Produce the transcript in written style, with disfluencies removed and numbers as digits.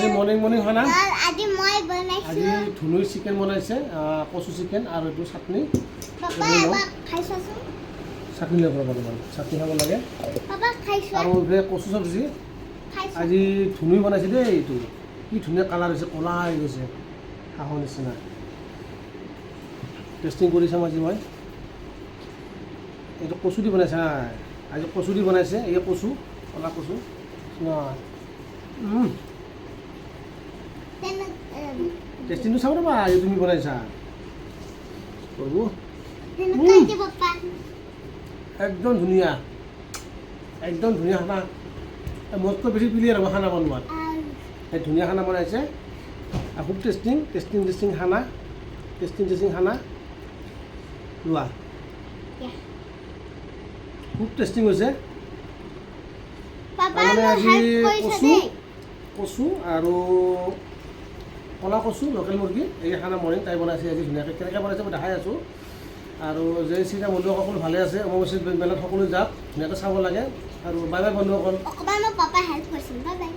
আজি মৰ্নিং খানা আজি মই বনাইছো আজি ধুনুই চিকেন বনাইছে কচু চিকেন আৰু এইটো চাটনি পাপা এবাৰ খাইছাচোন চাটনি ল'ব অলপমান চাটনি খাব লাগে পাপা খাইছো আৰু এইফালে কচু চব্জি খাইছো আজি ধুনুই বনাইছে দেই এইটো কি ধুনীয়া কালাৰ হৈছে ক'লা হৈ গৈছে হাঁহৰ নিচিনা টেষ্টিং কৰি চাম আজি মই এইটো কচু দি বনাইছে হা আজি কচু দি বনাইছে এই কচু ক'লা কচু টেষ্টিংটো চাব ৰ'বা আজি তুমি বনাইছা কৰিব পাপা একদম ধুনীয়া খানা মোতকৈ বেছি ক্লিয়াৰ হ'ব খানা বনোৱাত এই ধুনীয়া খানা বনাইছে আৰু খুব টেষ্টিং খানা লোৱা খুব টেষ্টিং হৈছে পাপা তাৰমানে আজি হেল্প কৰিছে দেই কচু আৰু ক'লা কচু লোকেল মুৰ্গী এই খানা মৰ্নিং তাই বনাইছে আজি ধুনীয়াকৈ কেনেকৈ বনাইছে মই দেখাই আছোঁ আৰু যে চিনা বন্ধুসকল সকলো ভালে আছে অমাৱস্যা মেলাত সকলো যাওক ধুনীয়াকৈ চাব লাগে আৰু বাই বাই বন্ধুসকল অকণমান মোক পাপা হেল্প কৰিছিল বাই বাই